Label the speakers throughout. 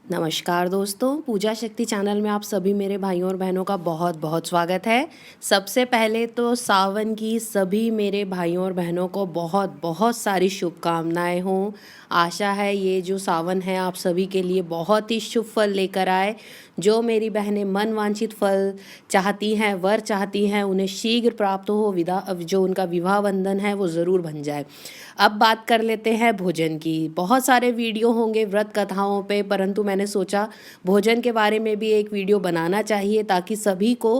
Speaker 1: नमस्कार दोस्तों, पूजा शक्ति चैनल में आप सभी मेरे भाइयों और बहनों का बहुत बहुत स्वागत है। सबसे पहले तो सावन की सभी मेरे भाइयों और बहनों को बहुत बहुत सारी शुभकामनाएं हों। आशा है ये जो सावन है आप सभी के लिए बहुत ही शुभ फल लेकर आए। जो मेरी बहनें मन वांछित फल चाहती हैं, वर चाहती हैं, उन्हें शीघ्र प्राप्त हो। जो उनका विवाह बंधन है वो ज़रूर बन जाए। अब बात कर लेते हैं भोजन की। बहुत सारे वीडियो होंगे व्रत कथाओं पे, परंतु मैंने सोचा भोजन के बारे में भी एक वीडियो बनाना चाहिए ताकि सभी को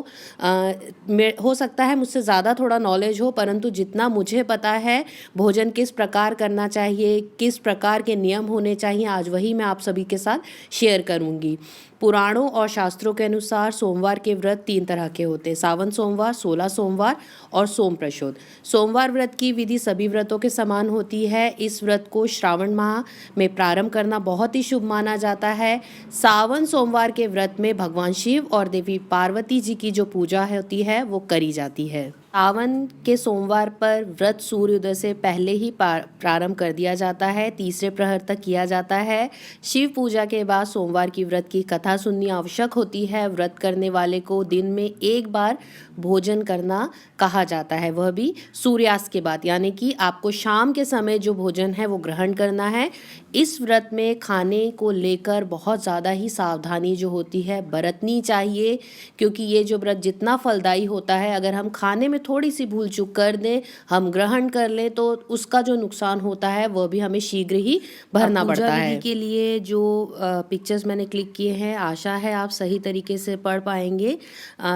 Speaker 1: हो सकता है मुझसे ज़्यादा थोड़ा नॉलेज हो, परंतु जितना मुझे पता है भोजन किस प्रकार करना चाहिए, किस प्रकार के नियम होने चाहिए, आज वही मैं आप सभी के साथ शेयर करूँगी। पुराणों और शास्त्रों के अनुसार सोमवार के व्रत 3 तरह के होते हैं: सावन सोमवार, 16 सोमवार और सोम प्रशोद। सोमवार व्रत की विधि सभी व्रतों के समान होती है। इस व्रत को श्रावण माह में प्रारंभ करना बहुत ही शुभ माना जाता है। सावन सोमवार के व्रत में भगवान शिव और देवी पार्वती जी की जो पूजा होती है वो करी जाती है। सावन के सोमवार पर व्रत सूर्योदय से पहले ही प्रारंभ कर दिया जाता है, तीसरे प्रहर तक किया जाता है। शिव पूजा के बाद सोमवार की व्रत की कथा सुननी आवश्यक होती है। व्रत करने वाले को दिन में एक बार भोजन करना कहा जाता है, वह भी सूर्यास्त के बाद, यानी कि आपको शाम के समय जो भोजन है वो ग्रहण करना है। इस व्रत में खाने को लेकर बहुत ज़्यादा ही सावधानी जो होती है बरतनी चाहिए, क्योंकि ये जो व्रत जितना फलदायी होता है, अगर हम खाने में थोड़ी सी भूल चूक कर दें, हम ग्रहण कर लें, तो उसका जो नुकसान होता है वह भी हमें शीघ्र ही भरना पड़ता है। के लिए जो पिक्चर्स मैंने क्लिक किए हैं, आशा है आप सही तरीके से पढ़ पाएंगे।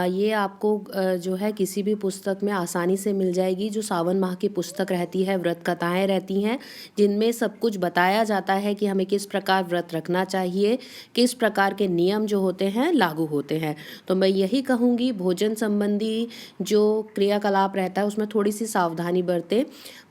Speaker 1: ये आपको जो है किसी भी पुस्तक में आसानी से मिल जाएगी। जो सावन माह की पुस्तक रहती है, व्रत कथाएं रहती हैं, जिनमें सब कुछ बताया जाता है कि हमें किस प्रकार व्रत रखना चाहिए, किस प्रकार के नियम जो होते हैं लागू होते हैं। तो मैं यही कहूँगी, भोजन संबंधी जो क्रियाकलाप रहता है उसमें थोड़ी सी सावधानी बरतें।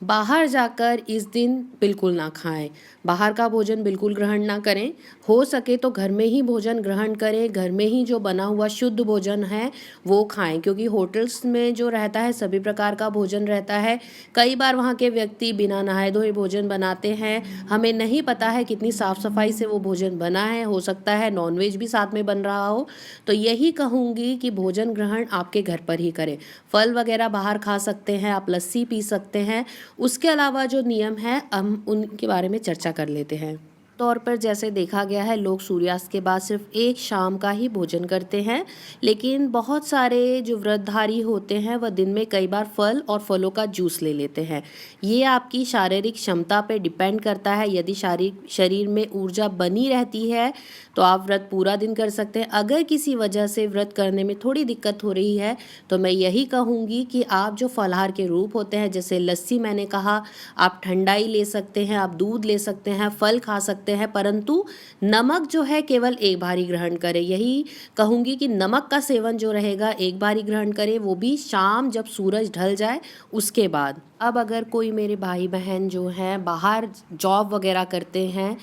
Speaker 1: बाहर जाकर इस दिन बिल्कुल ना खाएं, बाहर का भोजन बिल्कुल ग्रहण ना करें। हो सके तो घर में ही भोजन ग्रहण करें, घर में ही जो बना हुआ शुद्ध भोजन है वो खाएं, क्योंकि होटल्स में जो रहता है सभी प्रकार का भोजन रहता है। कई बार वहाँ के व्यक्ति बिना नहाए धोए भोजन बनाते हैं, हमें नहीं पता है कितनी साफ़ सफाई से वो भोजन बना है। हो सकता है नॉनवेज भी साथ में बन रहा हो। तो यही कहूँगी कि भोजन ग्रहण आपके घर पर ही करें। फल वगैरह बाहर खा सकते हैं, आप लस्सी पी सकते हैं। उसके अलावा जो नियम है हम उनके बारे में चर्चा कर लेते हैं। तौर पर जैसे देखा गया है, लोग सूर्यास्त के बाद सिर्फ एक शाम का ही भोजन करते हैं, लेकिन बहुत सारे जो व्रतधारी होते हैं वह दिन में कई बार फल और फलों का जूस ले लेते हैं। ये आपकी शारीरिक क्षमता पर डिपेंड करता है। यदि शरीर में ऊर्जा बनी रहती है तो आप व्रत पूरा दिन कर सकते हैं। अगर किसी वजह से व्रत करने में थोड़ी दिक्कत हो रही है तो मैं यही कहूँगी कि आप जो फलाहार के रूप होते हैं, जैसे लस्सी मैंने कहा, आप ठंडाई ले सकते हैं, आप दूध ले सकते हैं, फल खा सकते हैं, परंतु नमक जो है केवल एक बार ही ग्रहण करें। यही कहूँगी कि नमक का सेवन जो रहेगा एक बार ही ग्रहण करें, वो भी शाम जब सूरज ढल जाए उसके बाद। अब अगर कोई मेरे भाई बहन जो हैं बाहर जॉब वगैरह करते हैं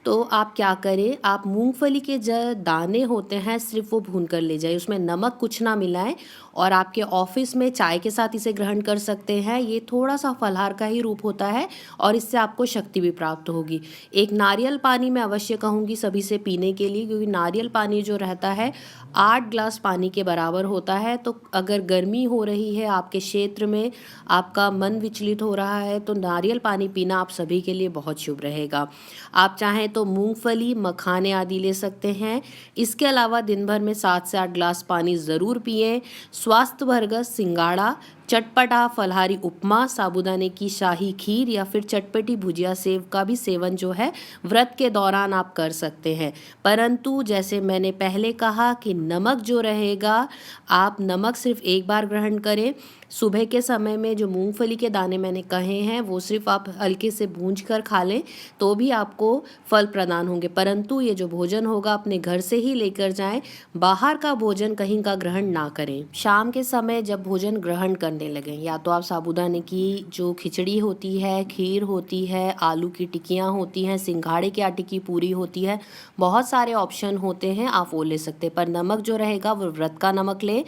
Speaker 1: तो आप क्या करें, आप मूंगफली के जो दाने होते हैं सिर्फ वो भून कर ले जाइए, उसमें नमक कुछ ना मिलाएं, और आपके ऑफिस में चाय के साथ इसे ग्रहण कर सकते हैं। ये थोड़ा सा फलाहार का ही रूप होता है और इससे आपको शक्ति भी प्राप्त होगी। एक नारियल पानी मैं अवश्य कहूँगी सभी से पीने के लिए, क्योंकि नारियल पानी जो रहता है 8 ग्लास पानी के बराबर होता है। तो अगर गर्मी हो रही है आपके क्षेत्र में, आपका मन विचलित हो रहा है, तो नारियल पानी पीना आप सभी के लिए बहुत शुभ रहेगा। आप चाहें तो मूंगफली, मखाने आदि ले सकते हैं। इसके अलावा दिन भर में 7 से 8 ग्लास पानी ज़रूर पिएं। स्वास्थ्यवर्धक सिंगाड़ा, चटपटा फलाहारी उपमा, साबूदाने की शाही खीर या फिर चटपटी भुजिया सेव का भी सेवन जो है व्रत के दौरान आप कर सकते हैं। परंतु जैसे मैंने पहले कहा कि नमक जो रहेगा, आप नमक सिर्फ एक बार ग्रहण करें। सुबह के समय में जो मूंगफली के दाने मैंने कहे हैं वो सिर्फ आप हल्के से भूंज कर खा लें तो भी आपको फल प्रदान होंगे, परंतु ये जो भोजन होगा अपने घर से ही लेकर जाएं, बाहर का भोजन कहीं का ग्रहण ना करें। शाम के समय जब भोजन ग्रहण करने लगें, या तो आप साबूदाने की जो खिचड़ी होती है, खीर होती है, आलू की टिक्कियाँ होती हैं, सिंघाड़े के आटे की पूरी होती है, बहुत सारे ऑप्शन होते हैं, आप वो ले सकते हैं। पर नमक जो रहेगा वो व्रत का नमक लें।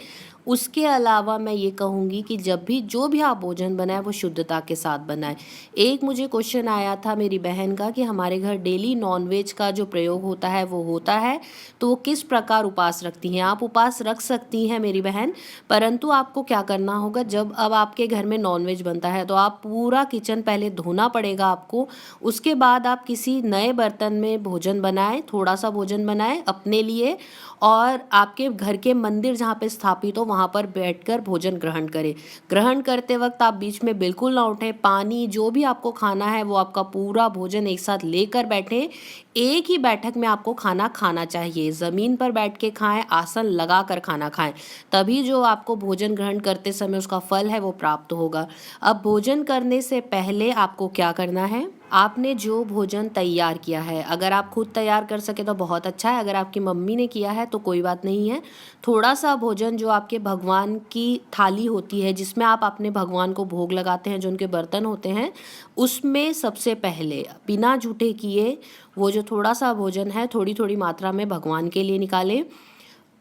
Speaker 1: उसके अलावा मैं ये कहूँगी कि जब भी जो भी आप भोजन बनाएं वो शुद्धता के साथ बनाएं। एक मुझे क्वेश्चन आया था मेरी बहन का कि हमारे घर डेली नॉनवेज का जो प्रयोग होता है वो होता है, तो वो किस प्रकार उपवास रखती हैं। आप उपवास रख सकती हैं मेरी बहन, परंतु आपको क्या करना होगा, जब अब आपके घर में नॉनवेज बनता है तो आप पूरा किचन पहले धोना पड़ेगा आपको। उसके बाद आप किसी नए बर्तन में भोजन बनाएं, थोड़ा सा भोजन बनाएं अपने लिए, और आपके घर के मंदिर जहाँ पे स्थापित हो वहाँ पर बैठकर भोजन ग्रहण करें। ग्रहण करते वक्त आप बीच में बिल्कुल ना उठें। पानी जो भी आपको खाना है वो आपका पूरा भोजन एक साथ लेकर बैठें। एक ही बैठक में आपको खाना खाना चाहिए। ज़मीन पर बैठ के खाएं, आसन लगा कर खाना खाएं, तभी जो आपको भोजन ग्रहण करते समय उसका फल है वो प्राप्त होगा। अब भोजन करने से पहले आपको क्या करना है, आपने जो भोजन तैयार किया है, अगर आप खुद तैयार कर सके तो बहुत अच्छा है, अगर आपकी मम्मी ने किया है तो कोई बात नहीं है। थोड़ा सा भोजन जो आपके भगवान की थाली होती है जिसमें आप अपने भगवान को भोग लगाते हैं, जो उनके बर्तन होते हैं, उसमें सबसे पहले बिना जूठे किए वो जो थोड़ा सा भोजन है थोड़ी थोड़ी मात्रा में भगवान के लिए निकालें।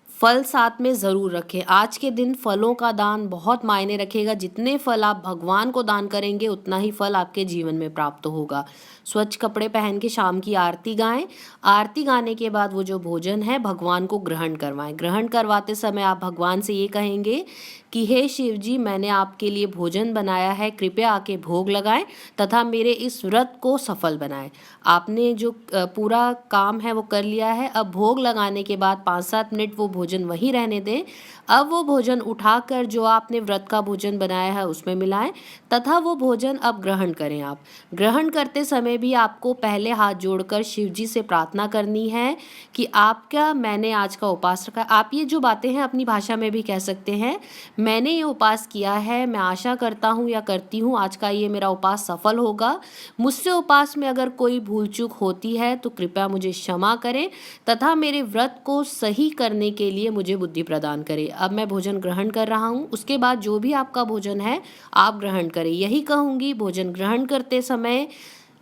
Speaker 1: फल साथ में ज़रूर रखें। आज के दिन फलों का दान बहुत मायने रखेगा। जितने फल आप भगवान को दान करेंगे उतना ही फल आपके जीवन में प्राप्त होगा। स्वच्छ कपड़े पहन के शाम की आरती गाएं। आरती गाने के बाद वो जो भोजन है भगवान को ग्रहण करवाएं। ग्रहण करवाते समय आप भगवान से ये कहेंगे कि हे शिव जी, मैंने आपके लिए भोजन बनाया है, कृपया आके भोग लगाएं तथा मेरे इस व्रत को सफल बनाएं। आपने जो पूरा काम है वो कर लिया है। अब भोग लगाने के बाद 5-7 मिनट वो भोजन वहीं रहने दें। अब वो भोजन उठाकर जो आपने व्रत का भोजन बनाया है उसमें मिलाएं तथा वो भोजन अब ग्रहण करें। आप ग्रहण करते समय भी आपको पहले हाथ जोड़कर शिव जी से प्रार्थना करनी है कि आपका मैंने आज का उपवास रखा। आप ये जो बातें हैं अपनी भाषा में भी कह सकते हैं। मैंने ये उपवास किया है, मैं आशा करता हूँ या करती हूँ आज का ये मेरा उपवास सफल होगा। मुझसे उपवास में अगर कोई भूल चूक होती है तो कृपया मुझे क्षमा करें तथा मेरे व्रत को सही करने के लिए मुझे बुद्धि प्रदान करें। अब मैं भोजन ग्रहण कर रहा हूँ। उसके बाद जो भी आपका भोजन है आप ग्रहण करें। यही कहूँगी, भोजन ग्रहण करते समय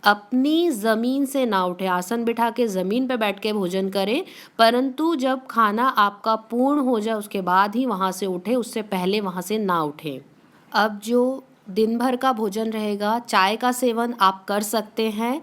Speaker 1: अपनी ज़मीन से ना उठे, आसन बिठा के ज़मीन पे बैठ के भोजन करें, परंतु जब खाना आपका पूर्ण हो जाए उसके बाद ही वहाँ से उठे, उससे पहले वहाँ से ना उठें। अब जो दिन भर का भोजन रहेगा, चाय का सेवन आप कर सकते हैं।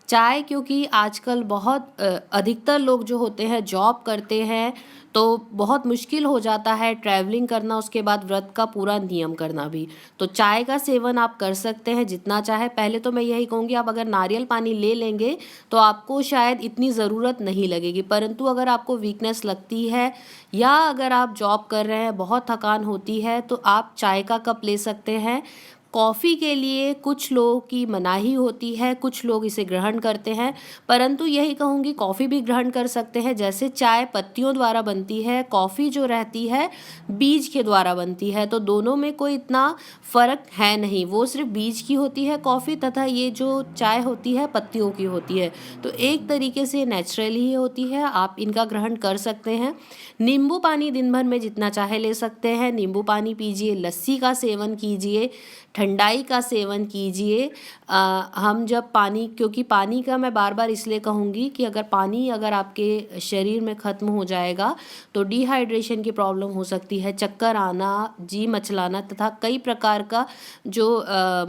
Speaker 1: चाय क्योंकि आजकल बहुत अधिकतर लोग जो होते हैं जॉब करते हैं, तो बहुत मुश्किल हो जाता है ट्रैवलिंग करना, उसके बाद व्रत का पूरा नियम करना भी। तो चाय का सेवन आप कर सकते हैं जितना चाहे। पहले तो मैं यही कहूँगी, आप अगर नारियल पानी ले लेंगे तो आपको शायद इतनी ज़रूरत नहीं लगेगी, परंतु अगर आपको वीकनेस लगती है या अगर आप जॉब कर रहे हैं, बहुत थकान होती है, तो आप चाय का कप ले सकते हैं। कॉफ़ी के लिए कुछ लोगों की मनाही होती है, कुछ लोग इसे ग्रहण करते हैं, परंतु यही कहूँगी कॉफ़ी भी ग्रहण कर सकते हैं। जैसे चाय पत्तियों द्वारा बनती है, कॉफ़ी जो रहती है बीज के द्वारा बनती है, तो दोनों में कोई इतना फ़र्क है नहीं। वो सिर्फ बीज की होती है कॉफ़ी, तथा ये जो चाय होती है पत्तियों की होती है, तो एक तरीके से नेचुरली ही होती है। आप इनका ग्रहण कर सकते हैं। नींबू पानी दिन भर में जितना चाहे ले सकते हैं। नींबू पानी पीजिए, लस्सी का सेवन कीजिए, ठंडाई का सेवन कीजिए। हम जब पानी, क्योंकि पानी का मैं बार बार इसलिए कहूँगी कि अगर पानी अगर आपके शरीर में ख़त्म हो जाएगा तो डिहाइड्रेशन की प्रॉब्लम हो सकती है, चक्कर आना, जी मचलाना तथा कई प्रकार का जो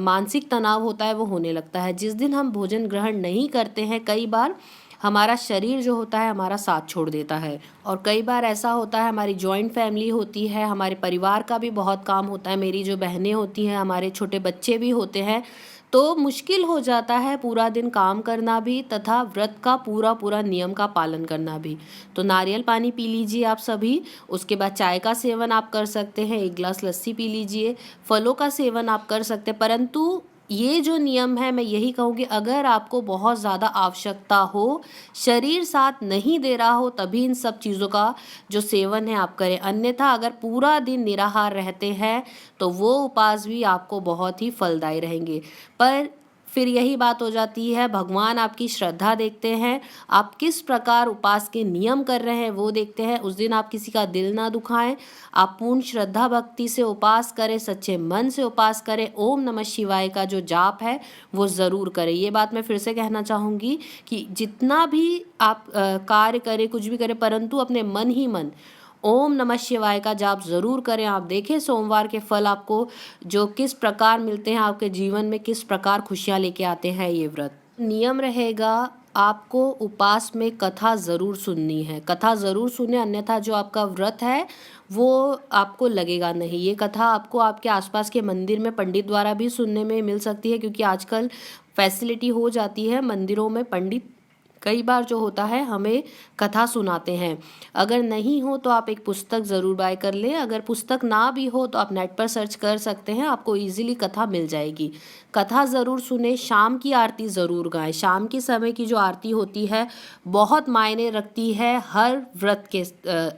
Speaker 1: मानसिक तनाव होता है वो होने लगता है। जिस दिन हम भोजन ग्रहण नहीं करते हैं, कई बार हमारा शरीर जो होता है हमारा साथ छोड़ देता है। और कई बार ऐसा होता है, हमारी जॉइंट फैमिली होती है, हमारे परिवार का भी बहुत काम होता है, मेरी जो बहनें होती हैं, हमारे छोटे बच्चे भी होते हैं, तो मुश्किल हो जाता है पूरा दिन काम करना भी तथा व्रत का पूरा पूरा नियम का पालन करना भी। तो नारियल पानी पी लीजिए आप सभी। उसके बाद चाय का सेवन आप कर सकते हैं, 1 गिलास लस्सी पी लीजिए, फलों का सेवन आप कर सकते हैं। परंतु ये जो नियम है, मैं यही कहूँगी, अगर आपको बहुत ज़्यादा आवश्यकता हो, शरीर साथ नहीं दे रहा हो, तभी इन सब चीज़ों का जो सेवन है आप करें। अन्यथा अगर पूरा दिन निराहार रहते हैं तो वो उपवास भी आपको बहुत ही फलदायी रहेंगे। पर फिर यही बात हो जाती है, भगवान आपकी श्रद्धा देखते हैं, आप किस प्रकार उपवास के नियम कर रहे हैं वो देखते हैं। उस दिन आप किसी का दिल ना दुखाएं, आप पूर्ण श्रद्धा भक्ति से उपवास करें, सच्चे मन से उपवास करें। ओम नमः शिवाय का जो जाप है वो ज़रूर करें। ये बात मैं फिर से कहना चाहूँगी कि जितना भी आप कार्य करें, कुछ भी करें, परंतु अपने मन ही मन ओम नमः शिवाय का जाप ज़रूर करें। आप देखें सोमवार के फल आपको जो किस प्रकार मिलते हैं, आपके जीवन में किस प्रकार खुशियाँ लेके आते हैं ये व्रत। नियम रहेगा, आपको उपवास में कथा ज़रूर सुननी है, कथा ज़रूर सुने, अन्यथा जो आपका व्रत है वो आपको लगेगा नहीं। ये कथा आपको आपके आसपास के मंदिर में पंडित द्वारा भी सुनने में मिल सकती है, क्योंकि आजकल फैसिलिटी हो जाती है मंदिरों में, पंडित कई बार जो होता है हमें कथा सुनाते हैं। अगर नहीं हो तो आप एक पुस्तक ज़रूर बाय कर लें। अगर पुस्तक ना भी हो तो आप नेट पर सर्च कर सकते हैं, आपको इजीली कथा मिल जाएगी। कथा ज़रूर सुने, शाम की आरती ज़रूर गाएं। शाम के समय की जो आरती होती है बहुत मायने रखती है हर व्रत के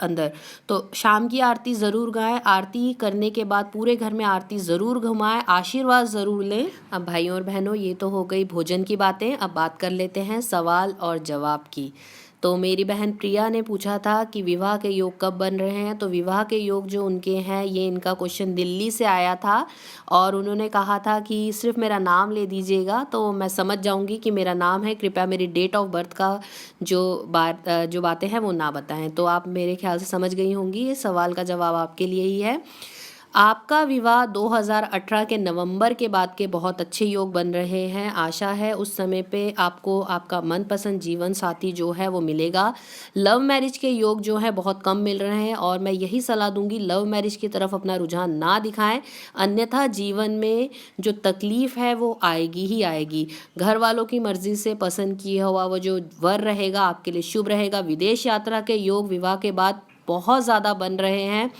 Speaker 1: अंदर। तो शाम की आरती ज़रूर गाएं। आरती करने के बाद पूरे घर में आरती ज़रूर घुमाएं, आशीर्वाद ज़रूर लें। अब भाइयों और बहनों, ये तो हो गई भोजन की बातें। अब बात कर लेते हैं सवाल और जवाब की। तो मेरी बहन प्रिया ने पूछा था कि विवाह के योग कब बन रहे हैं। तो विवाह के योग जो उनके हैं, ये इनका क्वेश्चन दिल्ली से आया था और उन्होंने कहा था कि सिर्फ मेरा नाम ले दीजिएगा तो मैं समझ जाऊंगी कि मेरा नाम है, कृपया मेरी डेट ऑफ बर्थ का जो बातें हैं वो ना बताएं। तो आप मेरे ख्याल से समझ गई होंगी, ये सवाल का जवाब आपके लिए ही है। आपका विवाह 2018 के नवंबर के बाद के बहुत अच्छे योग बन रहे हैं। आशा है उस समय पे आपको आपका मनपसंद जीवन साथी जो है वो मिलेगा। लव मैरिज के योग जो है बहुत कम मिल रहे हैं और मैं यही सलाह दूंगी, लव मैरिज की तरफ अपना रुझान ना दिखाएं, अन्यथा जीवन में जो तकलीफ है वो आएगी ही आएगी। घर वालों की मर्जी से पसंद किया हुआ वो जो वर रहेगा आपके लिए शुभ रहेगा। विदेश यात्रा के योग विवाह के बाद बहुत ज़्यादा बन रहे हैं,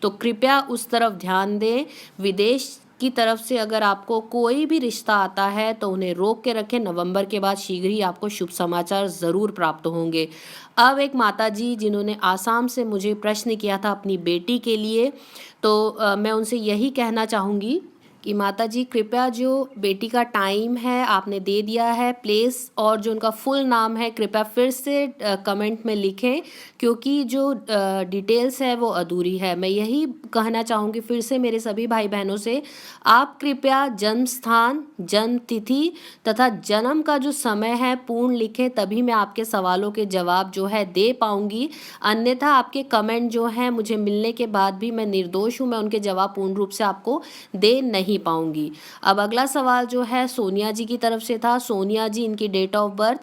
Speaker 1: तो कृपया उस तरफ ध्यान दें। विदेश की तरफ से अगर आपको कोई भी रिश्ता आता है तो उन्हें रोक के रखें। नवंबर के बाद शीघ्र ही आपको शुभ समाचार ज़रूर प्राप्त होंगे। अब एक माताजी जिन्होंने आसाम से मुझे प्रश्न किया था अपनी बेटी के लिए, तो मैं उनसे यही कहना चाहूँगी कि माताजी कृपया जो बेटी का टाइम है आपने दे दिया है, प्लेस और जो उनका फुल नाम है कृपया फिर से कमेंट में लिखें, क्योंकि जो डिटेल्स है वो अधूरी है। मैं यही कहना चाहूँगी फिर से मेरे सभी भाई बहनों से, आप कृपया जन्म स्थान, जन्म तिथि तथा जन्म का जो समय है पूर्ण लिखें, तभी मैं आपके सवालों के जवाब जो है दे पाऊँगी। अन्यथा आपके कमेंट जो हैं मुझे मिलने के बाद भी मैं निर्दोष हूँ, मैं उनके जवाब पूर्ण रूप से आपको दे नहीं पाऊंगी। अब अगला सवाल जो है सोनिया जी की तरफ से था। सोनिया जी, इनकी डेट ऑफ बर्थ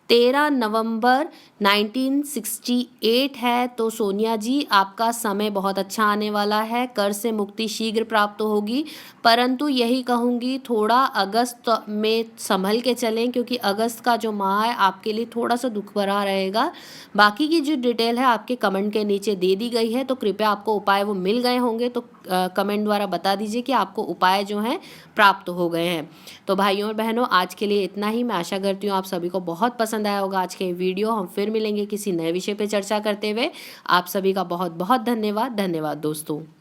Speaker 1: 13 नवंबर 1968 है। तो सोनिया जी आपका समय बहुत अच्छा आने वाला है, कर्ज से मुक्ति शीघ्र प्राप्त होगी, परंतु यही कहूँगी थोड़ा अगस्त में संभल के चलें, क्योंकि अगस्त का जो माह है आपके लिए थोड़ा सा दुख भरा रहेगा। बाकी की जो डिटेल है आपके कमेंट के नीचे दे दी गई है, तो कृपया आपको उपाय वो मिल गए होंगे तो कमेंट द्वारा बता दीजिए कि आपको उपाय जो हैं प्राप्त हो गए हैं। तो भाइयों और बहनों, आज के लिए इतना ही। मैं आशा करती हूँ आप सभी को बहुत पसंद आया होगा आज के वीडियो। हम फिर मिलेंगे किसी नए विषय पे चर्चा करते हुए। आप सभी का बहुत बहुत धन्यवाद। धन्यवाद दोस्तों।